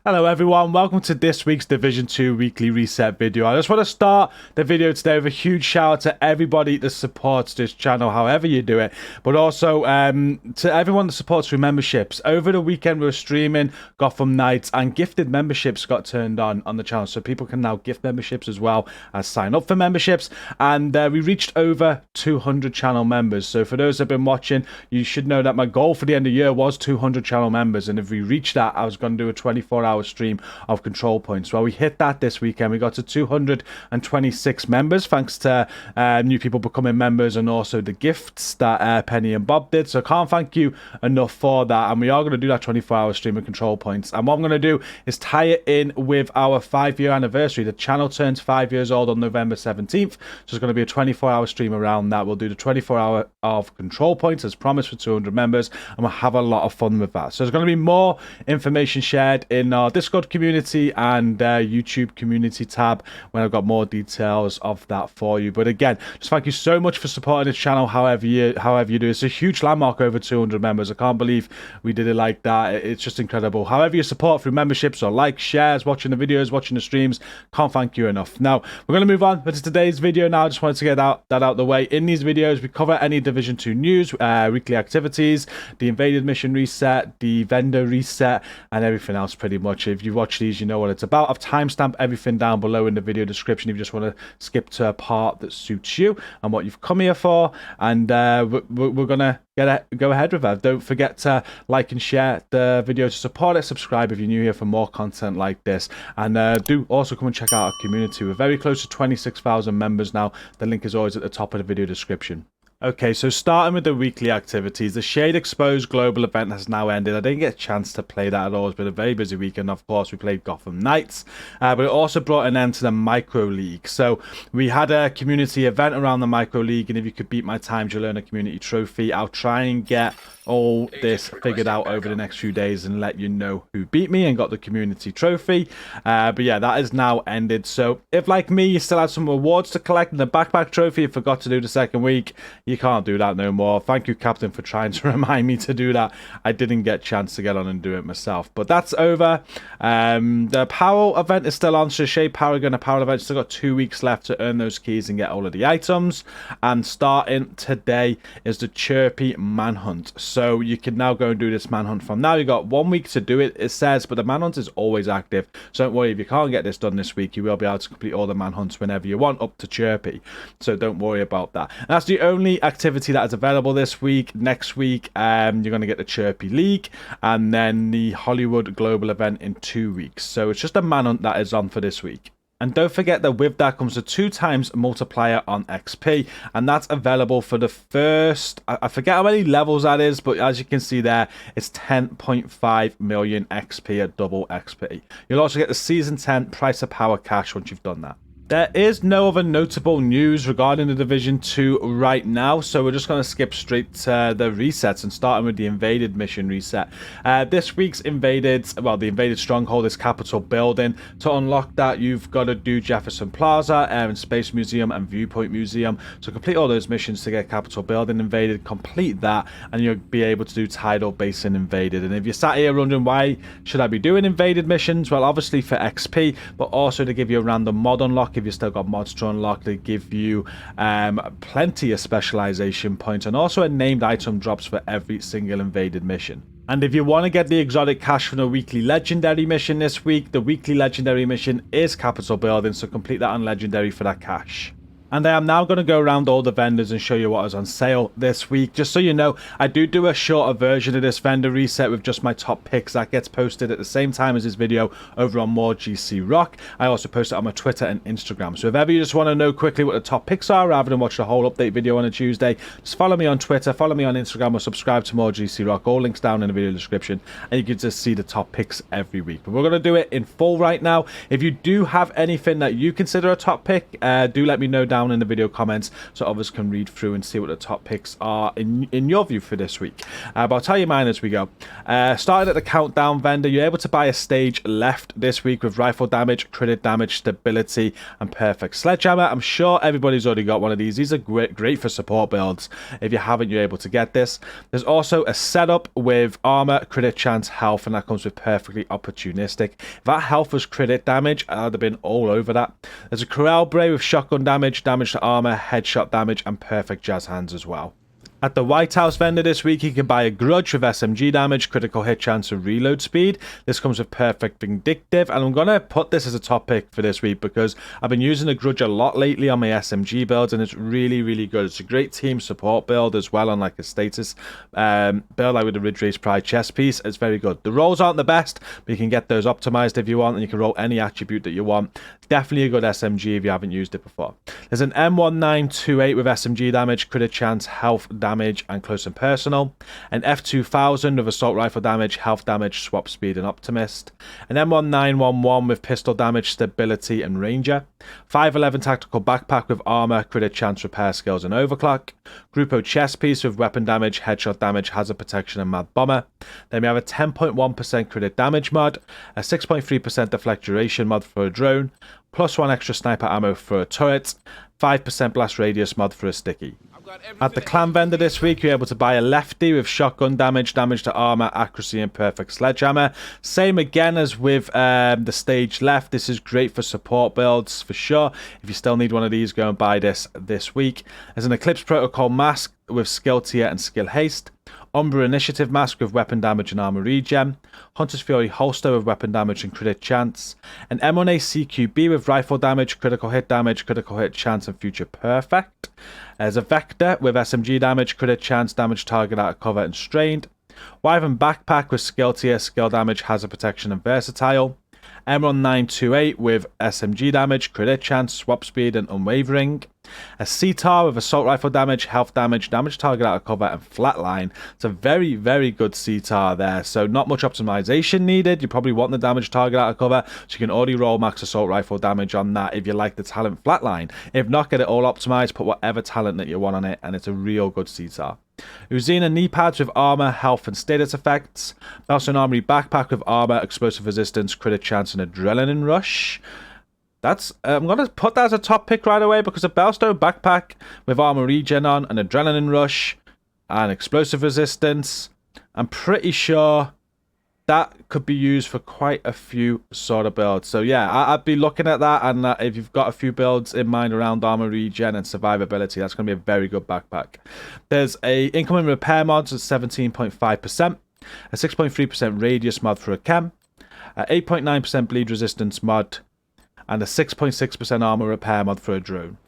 Hello everyone, welcome to this week's Division 2 Weekly Reset video. I just want to start the video today with a huge shout out to everybody that supports this channel, however you do it, but also to everyone that supports through memberships. Over the weekend we were streaming Gotham Knights and gifted memberships got turned on the channel, so people can now gift memberships as well as sign up for memberships, and we reached over 200 channel members. So for those that have been watching, you should know that my goal for the end of the year was 200 channel members, and if we reach that, I was going to do a 24-hour stream of control points. Well, we hit that this weekend. We got to 226 members thanks to new people becoming members and also the gifts that Penny and Bob did, so I can't thank you enough for that. And we are going to do that 24-hour stream of control points, and what I'm going to do is tie it in with our 5-year anniversary. The channel turns 5 years old on November 17th, so it's going to be a 24-hour stream around that. We'll do the 24-hour of control points as promised for 200 members, and we'll have a lot of fun with that. So there's going to be more information shared in our Discord community and YouTube community tab when I've got more details of that for you. But again, just thank you so much for supporting this channel however you do. It's a huge landmark, over 200 members. I can't believe we did it like that. It's just incredible. However you support through memberships or likes, shares, watching the videos, watching the streams, can't thank you enough. Now we're going to move on to today's video. Now I just wanted to get that out the way. In these videos we cover any Division 2 news, weekly activities, the invaded mission reset, the vendor reset, and everything else pretty much. If you watch these, you know what it's about. I've timestamped everything down below in the video description if you just want to skip to a part that suits you and what you've come here for, and we're gonna go ahead with that. Don't forget to like and share the video to support it. Subscribe if you're new here for more content like this, and do also come and check out our community. We're very close to 26,000 members now. The link is always at the top of the video description. Okay, so starting with the weekly activities, the Shade Exposed global event has now ended. I didn't get a chance to play that at all. It's been a very busy weekend. Of course, we played Gotham Knights, but it also brought an end to the Micro League. So we had a community event around the Micro League, and if you could beat my times, you'll earn a community trophy. I'll try and get all this figured out over the next few days and let you know who beat me and got the community trophy. But yeah, that is now ended. So if, like me, you still have some rewards to collect in the backpack trophy, you forgot to do the second week, you can't do that no more. Thank you, Captain, for trying to remind me to do that. I didn't get a chance to get on and do it myself, but that's over. The Power event is still on, so Shade Paragon, a Power event, still got 2 weeks left to earn those keys and get all of the items. And starting today is the Chirpy Manhunt. So you can now go and do this manhunt from now. You got 1 week to do it, it says, but the manhunt is always active. So don't worry, if you can't get this done this week, you will be able to complete all the manhunts whenever you want, up to Chirpy. So don't worry about that. And that's the only activity that is available this week. Next week, you're going to get the Chirpy League and then the Hollywood Global event in 2 weeks. So it's just a manhunt that is on for this week. And don't forget that with that comes a 2x multiplier on XP, and that's available for the first, I forget how many levels that is, but as you can see there, it's 10.5 million XP at double XP. You'll also get the Season 10 Price of Power cash once you've done that. There is no other notable news regarding the Division 2 right now, so we're just going to skip straight to the resets and starting with the invaded mission reset. This week's the invaded stronghold is Capitol Building. To unlock that, you've got to do Jefferson Plaza, Air and Space Museum, and Viewpoint Museum. So complete all those missions to get Capitol Building invaded. Complete that, and you'll be able to do Tidal Basin invaded. And if you're sat here wondering why should I be doing invaded missions, well, obviously for XP, but also to give you a random mod unlock. If you still got mods to unlock, they give you plenty of specialization points and also a named item drops for every single invaded mission. And if you want to get the exotic cash from the weekly legendary mission this week, the weekly legendary mission is Capitol Building, so complete that on legendary for that cash. And I am now going to go around all the vendors and show you what is on sale this week. Just so you know, I do a shorter version of this vendor reset with just my top picks. That gets posted at the same time as this video over on more GCROCK. I also post it on my Twitter and Instagram. So if ever you just want to know quickly what the top picks are rather than watch the whole update video on a Tuesday, just follow me on Twitter, follow me on Instagram, or subscribe to more GCROCK. All links down in the video description, and you can just see the top picks every week. But we're going to do it in full right now. If you do have anything that you consider a top pick, do let me know down down in the video comments so others can read through and see what the top picks are in your view for this week. But I'll tell you mine as we go. Starting at the countdown vendor, you're able to buy a stage left this week with rifle damage, crit damage, stability, and perfect sledgehammer. I'm sure everybody's already got one of these. These are great for support builds. If you haven't, you're able to get this. There's also a setup with armor, crit chance, health, and that comes with perfectly opportunistic. If that health was crit damage, I'd have been all over that. There's a corral bray with shotgun damage, damage to armor, headshot damage, and perfect jazz hands as well. At the White House vendor this week, you can buy a Grudge with SMG damage, critical hit chance, and reload speed. This comes with perfect vindictive, and I'm going to put this as a top pick for this week because I've been using the Grudge a lot lately on my SMG builds, and it's really good. It's a great team support build as well on like a status build, like with the Ridge Race Pride chest piece. It's very good. The rolls aren't the best, but you can get those optimized if you want, and you can roll any attribute that you want. Definitely a good SMG if you haven't used it before. There's an M1928 with SMG damage, crit chance, health damage, and close and personal. An F2000 with assault rifle damage, health damage, swap speed, and optimist. An M1911 with pistol damage, stability, and ranger. 511 tactical backpack with armor, crit chance, repair skills, and overclock. Grupo chest piece with weapon damage, headshot damage, hazard protection, and mad bomber. Then we have a 10.1% crit damage mod, a 6.3% deflect duration mod for a drone, +1 extra sniper ammo for a turret, 5% blast radius mod for a sticky. At the clan vendor this week, you're able to buy a lefty with shotgun damage, damage to armor, accuracy, and perfect sledgehammer. Same again as with the stage left. This is great for support builds for sure. If you still need one of these, go and buy this week. There's an Eclipse Protocol mask with skill tier and skill haste. Umbra Initiative mask with weapon damage and armor regen. Hunter's Fury holster with weapon damage and crit chance. An M1A CQB with rifle damage, critical hit chance, and future perfect. There's a Vector with SMG damage, crit chance, damage target out of cover, and strained. Wyvern backpack with skill tier, skill damage, hazard protection, and versatile. M1928 with SMG damage, crit chance, swap speed, and unwavering. A Ctar with assault rifle damage, health damage, damage target out of cover, and flatline. It's a very good Ctar there. So not much optimization needed. You probably want the damage target out of cover, so you can already roll max assault rifle damage on that if you like the talent flatline. If not, get it all optimized, put whatever talent that you want on it, and it's a real good Ctar. Uzina knee pads with armor, health, and status effects. Belson Armory backpack with armor, explosive resistance, crit chance, and adrenaline rush. I'm going to put that as a top pick right away because a Bellstone backpack with armor regen on, an adrenaline rush, and explosive resistance. I'm pretty sure that could be used for quite a few sort of builds. So yeah, I'd be looking at that, and if you've got a few builds in mind around armor regen and survivability, that's going to be a very good backpack. There's a incoming repair mods at 17.5%, a 6.3% radius mod for a chem, a 8.9% bleed resistance mod, and a 6.6% armor repair mod for a drone.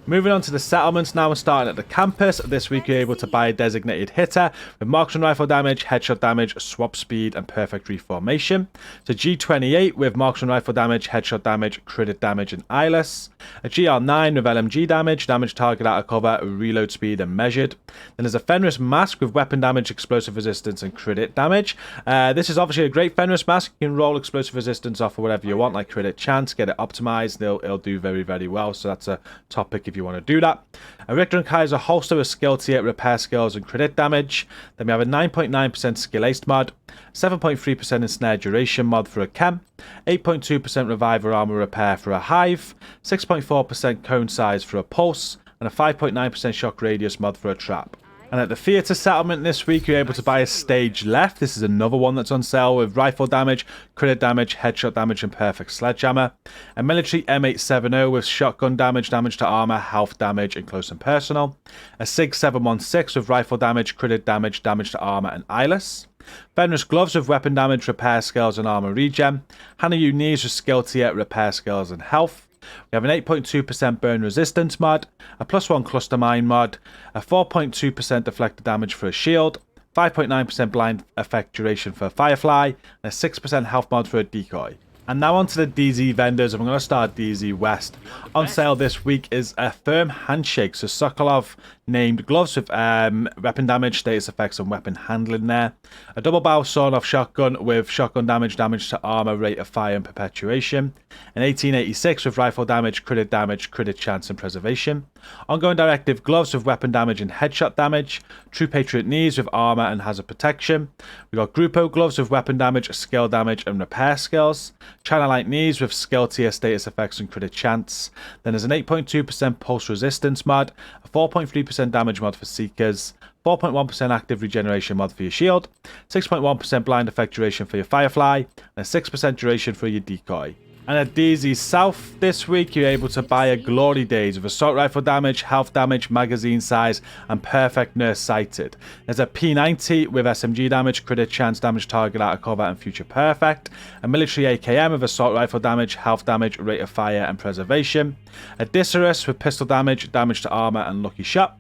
Moving on to the settlements now, and starting at the campus. This week you're able to buy a designated hitter with marksman rifle damage, headshot damage, swap speed, and perfect reformation. So G28 with marksman rifle damage, headshot damage, crit damage, and eyeless. A GR9 with LMG damage, damage target out of cover, reload speed, and measured. Then there's a Fenris mask with weapon damage, explosive resistance, and crit damage. This is obviously a great Fenris mask. You can roll explosive resistance off of whatever you want, like crit chance, get it optimized. It'll do very well. So that's a top pick if you want to do that. A Richter and Kaiser holster with skill tier, repair skills, and crit damage. Then we have a 9.9% skill haste mod, 7.3% ensnare duration mod for a chem, 8.2% reviver armor repair for a hive, 6.4% cone size for a pulse, and a 5.9% shock radius mod for a trap. And at the theatre settlement this week, you're able to buy a stage left. This is another one that's on sale with rifle damage, crit damage, headshot damage, and perfect sledgehammer. A military M870 with shotgun damage, damage to armor, health damage, and close and personal. A SIG 716 with rifle damage, crit damage, damage to armor, and eyeless. Fenris gloves with weapon damage, repair skills, and armor regen. Hannah U knees with skill tier, repair skills, and health. We have an 8.2% burn resistance mod, a +1 cluster mine mod, a 4.2% deflector damage for a shield, 5.9% blind effect duration for a firefly, and a 6% health mod for a decoy. And now onto the DZ vendors, and we're going to start DZ West. On sale this week is a firm handshake. So Sokolov named gloves with weapon damage, status effects, and weapon handling there. A double barrel sawn-off shotgun with shotgun damage, damage to armor, rate of fire, and perpetuation. An 1886 with rifle damage, crit chance, and preservation. Ongoing directive gloves with weapon damage and headshot damage. True Patriot knees with armor and hazard protection. We got Grupo gloves with weapon damage, skill damage, and repair skills. China Light knees with skill tier, status effects, and crit chance. Then there's an 8.2% pulse resistance mod, a 4.3% damage mod for Seekers, 4.1% active regeneration mod for your shield, 6.1% blind effect duration for your Firefly, and a 6% duration for your Decoy. And at DZ South this week, you're able to buy a Glory Days with assault rifle damage, health damage, magazine size, and perfectness sighted. There's a P90 with SMG damage, crit chance, damage target out of cover, and future perfect. A military AKM with assault rifle damage, health damage, rate of fire, and preservation. A Disarus with pistol damage, damage to armor, and lucky shot.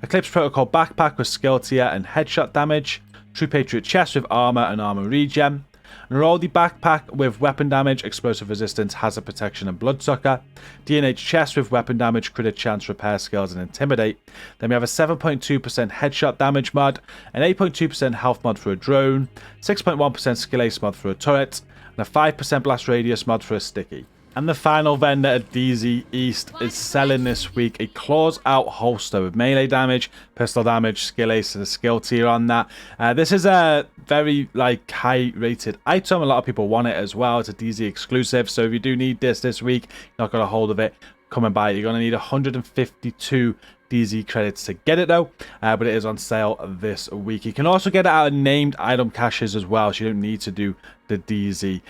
Eclipse Protocol backpack with skill tier and headshot damage. True Patriot chest with armor and armor regen. An Araldi backpack with weapon damage, explosive resistance, hazard protection, and bloodsucker. DNH chest with weapon damage, crit chance, repair skills, and intimidate. Then we have a 7.2% headshot damage mod, an 8.2% health mod for a drone, 6.1% skill ace mod for a turret, and a 5% blast radius mod for a sticky. And the final vendor at DZ East is selling this week a claws out holster with melee damage, pistol damage, skill ace, and a skill tier on that. This is a very high rated item. A lot of people want it as well. It's a DZ exclusive, so if you do need this week, you're not got a hold of it, come and buy it. You're going to need 152 DZ credits to get it though, but it is on sale this week. You can also get it out of named item caches as well, so you don't need to do the DZ,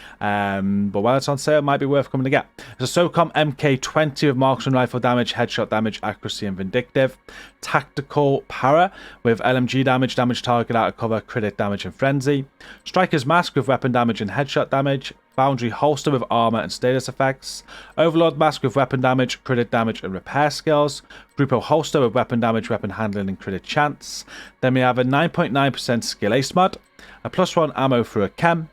but while it's on sale, it might be worth coming to get. There's a SOCOM MK20 with marksman rifle damage, headshot damage, accuracy, and vindictive. Tactical para with LMG damage, damage target out of cover, crit damage, and frenzy. Striker's mask with weapon damage and headshot damage. Foundry holster with armor and status effects. Overlord mask with weapon damage, crit damage, and repair skills. Grupo holster with weapon damage, weapon handling, and crit chance. Then we have a 9.9% skill ace mod, a +1 ammo for a chem,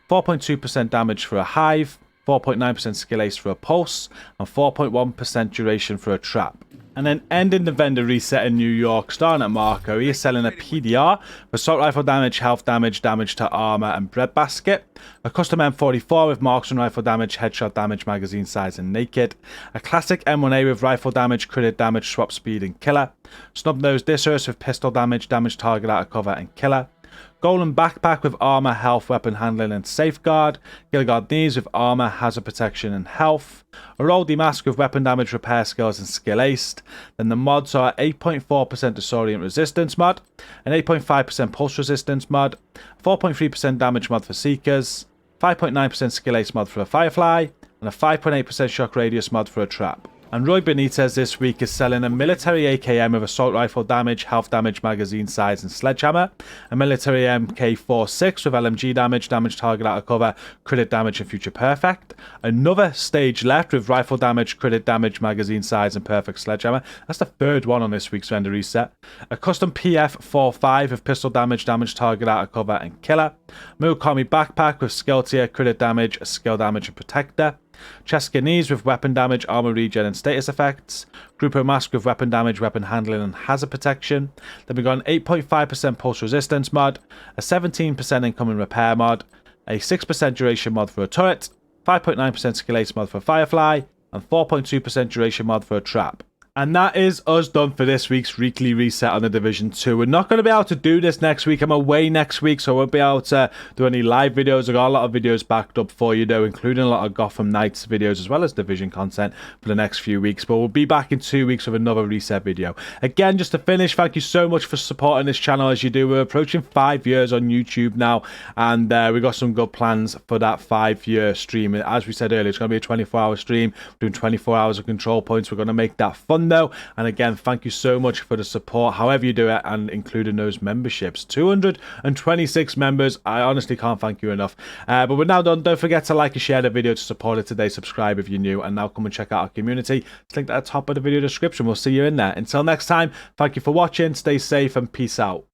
4.2% damage for a hive, 4.9% skill ace for a pulse, and 4.1% duration for a trap. And then ending the vendor reset in New York, starting at Marco, he is selling a PDR for assault rifle damage, health damage, damage to armor, and breadbasket. A custom M44 with marksman rifle damage, headshot damage, magazine size, and naked. A classic M1A with rifle damage, crit damage, swap speed, and killer. Snub-nosed Disarus with pistol damage, damage target out of cover, and killer. Golem backpack with armor, health, weapon handling, and safeguard. Gilgard knees with armor, hazard protection, and health. Araldi mask with weapon damage, repair skills, and skill aced. Then the mods are 8.4% disorient resistance mod, an 8.5% pulse resistance mod, 4.3% damage mod for seekers, 5.9% skill ace mod for a firefly, and a 5.8% shock radius mod for a trap. And Roy Benitez this week is selling a military AKM with assault rifle damage, health damage, magazine size, and sledgehammer. A military MK46 with LMG damage, damage target out of cover, crit damage, and future perfect. Another stage left with rifle damage, crit damage, magazine size, and perfect sledgehammer. That's the third one on this week's vendor reset. A custom PF45 with pistol damage, damage target out of cover, and killer. Murakami backpack with skill tier, crit damage, skill damage, and protector. Cheska knees with weapon damage, armor regen, and status effects. Grupo mask with weapon damage, weapon handling, and hazard protection. Then we got an 8.5% pulse resistance mod, a 17% incoming repair mod, a 6% duration mod for a turret, 5.9% skill ace mod for a firefly, and 4.2% duration mod for a trap. And that is us done for this week's weekly reset on the Division 2. We're not going to be able to do this next week. I'm away next week, so I won't be able to do any live videos. I've got a lot of videos backed up for you, though, including a lot of Gotham Knights videos, as well as Division content for the next few weeks. But we'll be back in 2 weeks with another reset video. Again, just to finish, thank you so much for supporting this channel as you do. We're approaching 5 years on YouTube now, and we've got some good plans for that 5-year stream. As we said earlier, it's going to be a 24-hour stream. We're doing 24 hours of control points. We're going to make that fun, though. And again, thank you so much for the support, however you do it, and including those memberships. 226 members. I honestly can't thank you enough. But we're now done. Don't forget to like and share the video to support it today. Subscribe if you're new, and now come and check out our community. It's linked at the top of the video description. We'll see you in there. Until next time, thank you for watching. Stay safe and peace out.